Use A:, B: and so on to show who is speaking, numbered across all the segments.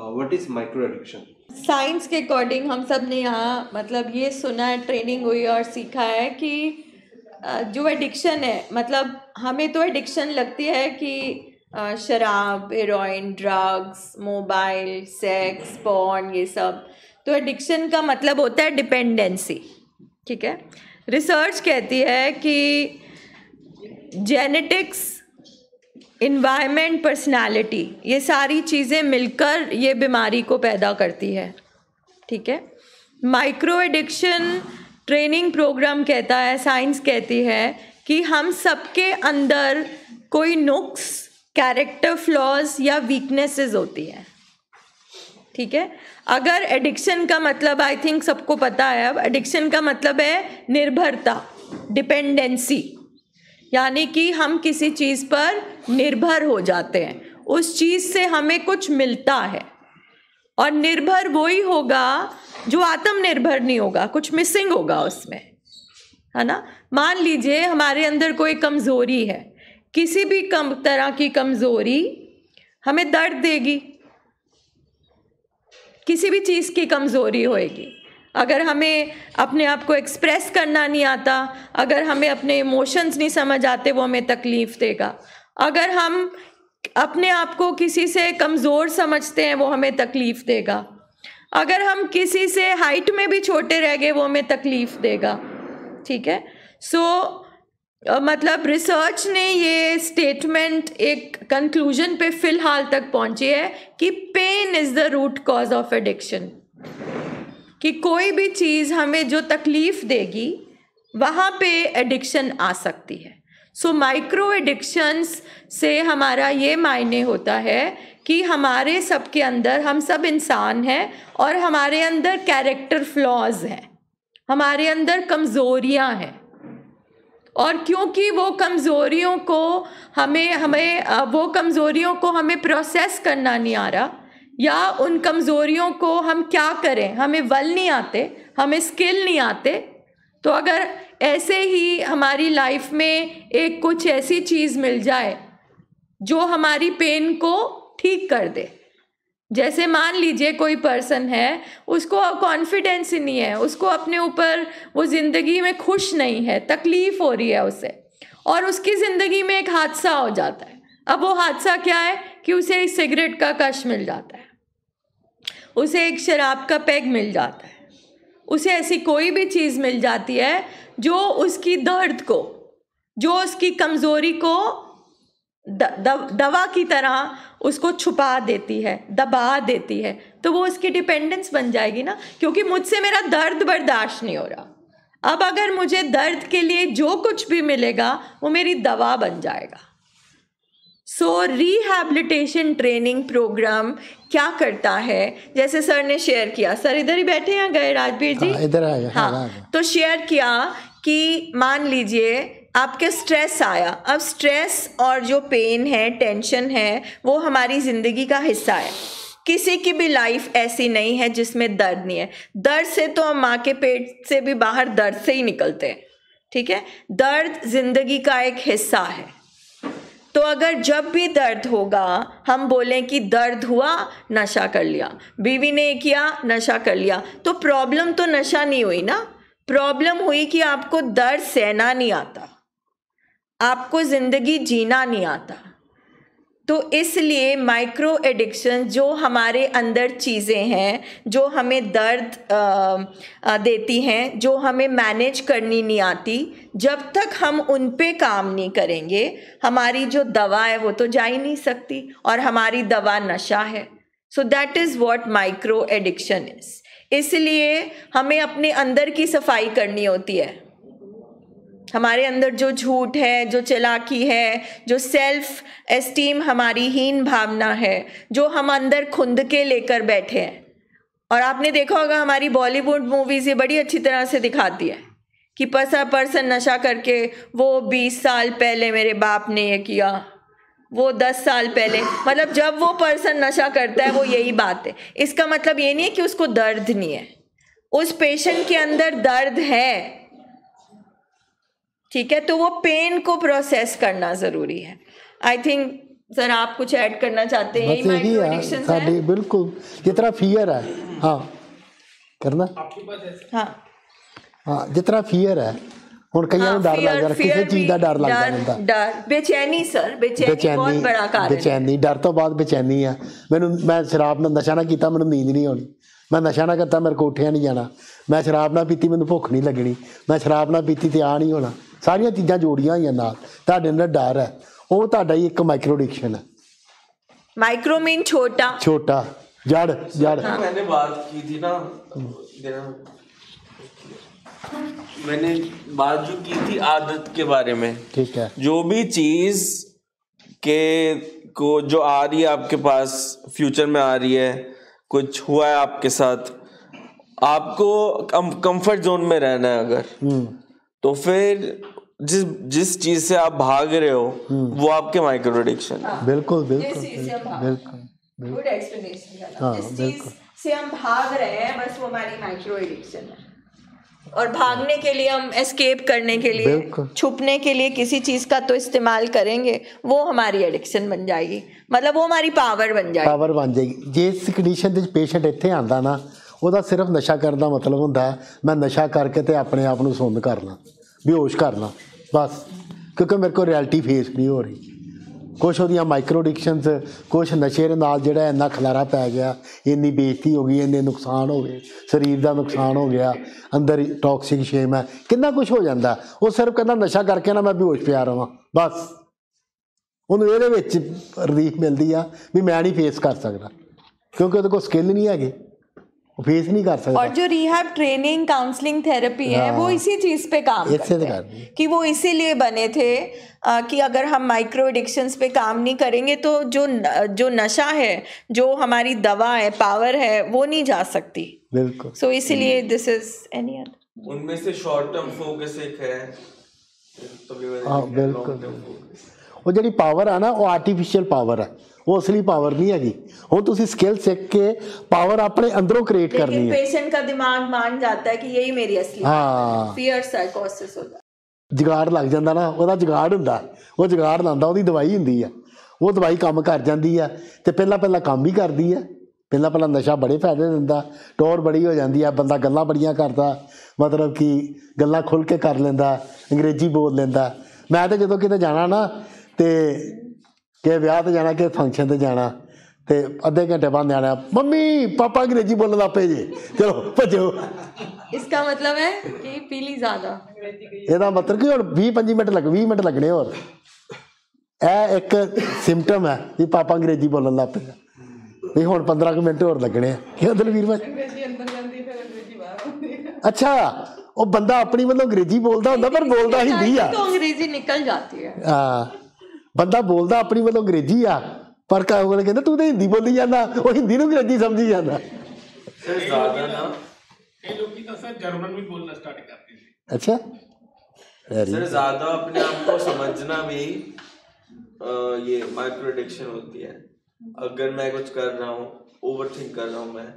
A: What is micro addiction?
B: Science के according हम सब ने यहाँ मतलब ये सुना है, ट्रेनिंग हुई और सीखा है कि जो एडिक्शन है, मतलब हमें तो एडिक्शन लगती है कि शराब, heroin, drugs, mobile, sex, porn, ये सब। तो एडिक्शन का मतलब होता है डिपेंडेंसी। ठीक है, रिसर्च कहती है कि जेनेटिक्स, इन्वायरमेंट, पर्सनालिटी, ये सारी चीज़ें मिलकर ये बीमारी को पैदा करती है। ठीक है, माइक्रो एडिक्शन ट्रेनिंग प्रोग्राम कहता है, साइंस कहती है कि हम सबके अंदर कोई नुक्स, कैरेक्टर फ्लॉज या वीकनेसेस होती हैं। ठीक है, अगर एडिक्शन का मतलब, आई थिंक सबको पता है अब, एडिक्शन का मतलब है निर्भरता, डिपेंडेंसी, यानी कि हम किसी चीज़ पर निर्भर हो जाते हैं, उस चीज़ से हमें कुछ मिलता है। और निर्भर वही होगा जो आत्मनिर्भर नहीं होगा, कुछ मिसिंग होगा उसमें, है ना। मान लीजिए हमारे अंदर कोई कमज़ोरी है, किसी भी तरह की कमज़ोरी हमें दर्द देगी, किसी भी चीज़ की कमज़ोरी होएगी। अगर हमें अपने आप को एक्सप्रेस करना नहीं आता, अगर हमें अपने इमोशंस नहीं समझ आते, वो हमें तकलीफ़ देगा। अगर हम अपने आप को किसी से कमज़ोर समझते हैं, वो हमें तकलीफ़ देगा। अगर हम किसी से हाइट में भी छोटे रह गए, वो हमें तकलीफ़ देगा। ठीक है, सो मतलब रिसर्च ने ये स्टेटमेंट एक कंक्लूजन पे फिलहाल तक पहुंची है कि pain is the root cause of addiction, कि कोई भी चीज़ हमें जो तकलीफ़ देगी वहाँ पे एडिक्शन आ सकती है। सो माइक्रो एडिक्शंस से हमारा ये मायने होता है कि हमारे सब के अंदर, हम सब इंसान हैं और हमारे अंदर कैरेक्टर फ्लॉज हैं, हमारे अंदर कमज़ोरियाँ हैं। और क्योंकि वो कमज़ोरियों को हमें प्रोसेस करना नहीं आ रहा, या उन कमज़ोरियों को हम क्या करें, हमें बल नहीं आते, हमें स्किल नहीं आते, तो अगर ऐसे ही हमारी लाइफ में एक कुछ ऐसी चीज़ मिल जाए जो हमारी पेन को ठीक कर दे, जैसे मान लीजिए कोई पर्सन है, उसको कॉन्फिडेंस ही नहीं है, उसको अपने ऊपर, वो ज़िंदगी में खुश नहीं है, तकलीफ़ हो रही है उसे, और उसकी ज़िंदगी में एक हादसा हो जाता है। अब वो हादसा क्या है कि उसे एक सिगरेट का कश मिल जाता है, उसे एक शराब का पैग मिल जाता है, उसे ऐसी कोई भी चीज़ मिल जाती है जो उसकी दर्द को, जो उसकी कमज़ोरी को दवा की तरह उसको छुपा देती है, दबा देती है। तो वो उसकी डिपेंडेंस बन जाएगी ना, क्योंकि मुझसे मेरा दर्द बर्दाश्त नहीं हो रहा, अब अगर मुझे दर्द के लिए जो कुछ भी मिलेगा वो मेरी दवा बन जाएगा। सो रिहैबिलिटेशन ट्रेनिंग प्रोग्राम क्या करता है, जैसे सर ने शेयर किया, सर इधर ही बैठे हैं, गए राजवीर जी?
C: इधर आ गए।
B: हाँ, तो शेयर किया कि मान लीजिए आपके स्ट्रेस आया। अब स्ट्रेस और जो पेन है, टेंशन है, वो हमारी ज़िंदगी का हिस्सा है। किसी की भी लाइफ ऐसी नहीं है जिसमें दर्द नहीं है। दर्द से तो हम माँ के पेट से भी बाहर दर्द से ही निकलते हैं। ठीक है, दर्द ज़िंदगी का एक हिस्सा है। तो अगर जब भी दर्द होगा हम बोलें कि दर्द हुआ, नशा कर लिया, बीवी ने किया, नशा कर लिया, तो प्रॉब्लम तो नशा नहीं हुई ना, प्रॉब्लम हुई कि आपको दर्द सहना नहीं आता, आपको ज़िंदगी जीना नहीं आता। तो इसलिए माइक्रो एडिक्शन जो हमारे अंदर चीज़ें हैं जो हमें दर्द देती हैं, जो हमें मैनेज करनी नहीं आती, जब तक हम उन पे काम नहीं करेंगे हमारी जो दवा है वो तो जा ही नहीं सकती, और हमारी दवा नशा है। So that is what micro addiction is. इसलिए हमें अपने अंदर की सफाई करनी होती है। हमारे अंदर जो झूठ है, जो चालाकी है, जो सेल्फ एस्टीम हमारी हीन भावना है, जो हम अंदर खुंद के लेकर बैठे हैं। और आपने देखा होगा हमारी बॉलीवुड मूवीज़ ये बड़ी अच्छी तरह से दिखाती है कि पर्सन नशा करके, वो 20 साल पहले मेरे बाप ने ये किया, वो 10 साल पहले, मतलब जब वो पर्सन नशा करता है वो यही बात है। इसका मतलब ये नहीं है कि उसको दर्द नहीं है, उस पेशेंट के अंदर दर्द है। ठीक है, तो वो पेन को प्रोसेस करना ज़रूरी है। आई थिंक सर आप कुछ ऐड करना चाहते हैं?
A: बस यही
B: माइक्रो
A: है
B: एडिक्शन
A: साडी बिल्कुल जितना फियर है। हाँ करना
B: हाँ
A: हाँ जितना फियर है ਹੁਣ ਕਈਆਂ ਨੂੰ ਡਰ ਲੱਗਦਾ ਕਿਸੇ ਚੀਜ਼ ਦਾ ਡਰ ਲੱਗਦਾ ਹੁੰਦਾ
B: ਡਰ ਬੇਚੈਨੀ ਸਰ ਬੇਚੈਨੀ ਬਹੁਤ ਬੜਾ ਕਾਰਨ
A: ਬੇਚੈਨੀ ਡਰ ਤੋਂ ਬਾਅਦ ਬੇਚੈਨੀ ਆ ਮੈਂ ਸ਼ਰਾਬ ਨਾਲ ਨਸ਼ਾ ਨਾ ਕੀਤਾ ਮੈਨੂੰ ਨੀਂਦ ਨਹੀਂ ਆਉਣੀ ਮੈਂ ਨਸ਼ਾ ਨਾ ਕਰਤਾ ਮੇਰੇ ਕੋਠਿਆਂ ਨਹੀਂ ਜਾਣਾ ਮੈਂ ਸ਼ਰਾਬ ਨਾ ਪੀਤੀ ਮੈਨੂੰ ਭੁੱਖ ਨਹੀਂ ਲੱਗਣੀ ਮੈਂ ਸ਼ਰਾਬ ਨਾ ਪੀਤੀ ਤੇ ਆ ਨਹੀਂ ਹੋਣਾ ਸਾਰੀਆਂ ਚੀਜ਼ਾਂ ਜੋੜੀਆਂ ਹੋਈਆਂ ਨਾਲ ਤੁਹਾਡੇ ਅੰਦਰ ਡਰ ਹੈ ਉਹ ਤੁਹਾਡਾ ਹੀ ਇੱਕ ਮਾਈਕਰੋ ਐਡਿਕਸ਼ਨ है।
B: माइक्रो मीन छोटा
A: जड़
C: मैंने बात की थी ना मैंने बात जो की थी आदत के बारे में।
A: ठीक है
C: जो भी चीज के को जो आ रही है आपके पास फ्यूचर में आ रही है कुछ हुआ है आपके साथ आपको कंफर्ट जोन में रहना है अगर तो फिर जिस चीज से आप भाग रहे हो वो आपके माइक्रो एडिक्शन है।
A: बिल्कुल
B: गुड एक्सप्लेनेशन। जिस चीज से हम भाग रहे हैं बस वो हमारी माइक्रो एडिक्शन है और भागने के लिए हम एस्केप करने के लिए छुपने के लिए किसी चीज का तो इस्तेमाल करेंगे वो हमारी एडिक्शन बन जाएगी मतलब वो हमारी पावर बन जाएगी।
A: जिस कंडीशन ਦੇ ਪੇਸ਼ੈਂਟ ਇੱਥੇ ਆਂਦਾ ਨਾ ਉਹਦਾ ਸਿਰਫ ਨਸ਼ਾ ਕਰਨ ਦਾ ਮਤਲਬ ਹੁੰਦਾ ਮੈਂ ਨਸ਼ਾ ਕਰਕੇ ਤੇ ਆਪਣੇ ਆਪ ਨੂੰ ਸੁੰਨ ਕਰਨਾ ਬੇਹੋਸ਼ ਕਰਨਾ ਬਸ ਕਿਉਂਕਿ ਮੇਰੇ ਕੋਲ ਰਿਐਲਿਟੀ ਫੇਸ ਨਹੀਂ ਹੋ ਰਹੀ ਕੁਛ ਉਹਦੀਆਂ ਮਾਈਕਰੋ ਐਡਿਕਸ਼ਨਸ ਕੁਛ ਨਸ਼ੇ ਦੇ ਨਾਲ ਜਿਹੜਾ ਇੰਨਾ ਖਲਾਰਾ ਪੈ ਗਿਆ ਇੰਨੀ ਬੇਇੱਜ਼ਤੀ ਹੋ ਗਈ ਇੰਨੇ ਨੁਕਸਾਨ ਹੋ ਗਏ ਸਰੀਰ ਦਾ ਨੁਕਸਾਨ ਹੋ ਗਿਆ ਅੰਦਰ ਟੌਕਸਿਕ ਸ਼ੇਮ ਹੈ ਕਿੰਨਾ ਕੁਛ ਹੋ ਜਾਂਦਾ ਉਹ ਸਿਰਫ ਕਹਿੰਦਾ ਨਸ਼ਾ ਕਰਕੇ ਨਾ ਮੈਂ ਬੇਹੋਸ਼ ਪਿਆ ਰਵਾਂ ਬਸ ਉਹਨੂੰ ਇਹਦੇ ਵਿੱਚ ਰਿਲੀਫ ਮਿਲਦੀ ਆ ਵੀ ਮੈਂ ਨਹੀਂ ਫੇਸ ਕਰ ਸਕਦਾ ਕਿਉਂਕਿ ਉਹਦੇ ਕੋਲ ਸਕਿੱਲ नहीं है फेस नहीं कर सकता।
B: और जो रिहैब ट्रेनिंग काउंसलिंग थेरेपी है वो इसी चीज पे काम करते हैं कि वो इसीलिए बने थे कि अगर हम माइक्रो एडिक्शंस पे काम नहीं करेंगे तो जो नशा है जो हमारी दवा है पावर है वो नहीं जा सकती।
A: बिल्कुल
B: सो इसीलिए दिस इज एनी अदर
C: उनमें से शॉर्ट टर्म फोकस एक है
A: हाँ बिल्कुल वो जी पावर है ना वो आर्टिफिशियल पावर है वो असली पावर नहीं हैगी ਹੁਣ ਤੁਸੀਂ स्किल सीख के पावर अपने अंदरों क्रिएट करनी है।
B: पेशेंट का दिमाग मान जाता है कि यही मेरी असली फियर साइकोसिस होता
A: ਜਗਾੜ ਲੱਗ ਜਾਂਦਾ ਨਾ ਉਹਦਾ ਜਗਾੜ ਹੁੰਦਾ ਉਹ ਜਗਾੜ ਲਾਉਂਦਾ ਉਹਦੀ ਦਵਾਈ ਹੁੰਦੀ ਆ ਉਹ ਦਵਾਈ ਕੰਮ ਕਰ ਜਾਂਦੀ ਆ ਤੇ ਪਹਿਲਾਂ ਕੰਮ ਵੀ ਕਰਦੀ ਆ ਪਹਿਲਾਂ ਨਸ਼ਾ ਬੜੇ ਫਾਇਦੇ ਦਿੰਦਾ ਟੌਰ ਬੜੀ ਹੋ ਜਾਂਦੀ ਆ ਬੰਦਾ ਗੱਲਾਂ ਬੜੀਆਂ ਕਰਦਾ ਮਤਲਬ ਕਿ ਗੱਲਾਂ ਖੁੱਲ ਕੇ ਕਰ ਲੈਂਦਾ ਅੰਗਰੇਜ਼ੀ ਬੋਲ ਲੈਂਦਾ ਮੈਂ ਤਾਂ ਜਦੋਂ ਕਿਤੇ ਜਾਣਾ ਨਾ ਤੇ कि ਵਿਆਹ ਤੇ ਜਾਣਾ ਕਿ ਫੰਕਸ਼ਨ ਤੇ ਜਾਣਾ ਤੇ ਅੱਧੇ ਘੰਟੇ ਬਾਅਦ ਆਣਾ ਮੰਮੀ ਪਾਪਾ ਅੰਗਰੇਜ਼ੀ ਬੋਲਣ ਲੱਗ ਪਏ ਜੇ ਚਲੋ ਭੱਜੋ।
B: इसका मतलब है कि पी ली ज्यादा
A: ਇਹਦਾ ਮਤਲਬ ਕਿ ਹੁਣ 20 ਮਿੰਟ ਲੱਗਣੇ ਹੋਰ ਇਹ ਇੱਕ ਸਿੰਪਟਮ ਹੈ ਵੀ ਪਾਪਾ ਅੰਗਰੇਜ਼ੀ ਬੋਲਣ ਲੱਗ ਪਏ ਵੀ ਹੁਣ 15 ਮਿੰਟ ਹੋਰ ਲੱਗਣੇ ਆ ਕਿ ਦਲਵੀਰ ਭਾਈ ਅੰਗਰੇਜ਼ੀ ਅੰਦਰ ਜਾਂਦੀ ਫਿਰ ਅੰਗਰੇਜ਼ੀ ਬਾਹਰ ਆਉਂਦੀ ਹੈ। ਅੱਛਾ ਉਹ ਬੰਦਾ ਆਪਣੀ ਵੱਲੋਂ ਅੰਗਰੇਜ਼ੀ ਬੋਲਦਾ ਹੁੰਦਾ ਪਰ ਬੋਲਦਾ ਹਿੰਦੀ ਆ
B: तो अंग्रेजी निकल जाती है।
A: ਹਾਂ ਬੰਦਾ ਬੋਲਦਾ ਆਪਣੀ ਵੱਲੋਂ ਅੰਗਰੇਜ਼ੀ ਆ ਪਰ ਕਾਹਲੇ ਕਹਿੰਦਾ ਤੂੰ ਤਾਂ ਹਿੰਦੀ ਬੋਲੀ ਜਾਂਦਾ ਉਹ ਹਿੰਦੀ ਨੂੰ ਅੰਗਰੇਜ਼ੀ ਸਮਝੀ ਜਾਂਦਾ।
D: ਇਹ ਲੋਕੀ ਤਾਂ ਸਰ ਜਰਮਨ ਵੀ ਬੋਲਣਾ ਸਟਾਰਟ ਕਰਦੇ ਨੇ।
A: अच्छा
C: सर ज्यादा अपने आप को समझना भी ये माइक्रो एडिक्शन होती है। अगर मैं कुछ कर रहा हूँ ओवरथिंक कर रहा हूँ मैं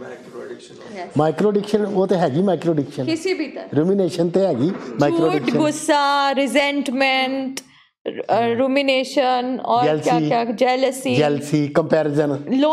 C: माइक्रो एडिक्शन
A: माइक्रो एडिक्शन वो तो हैगी माइक्रो एडिक्शन
B: किसी भी तरह
A: रूमिनेशन तो हैगी माइक्रो एडिक्शन
B: गुस्सा रिजेंटमेंट रूमिनेशन और क्या जेलसी
A: कंपैरिजन लो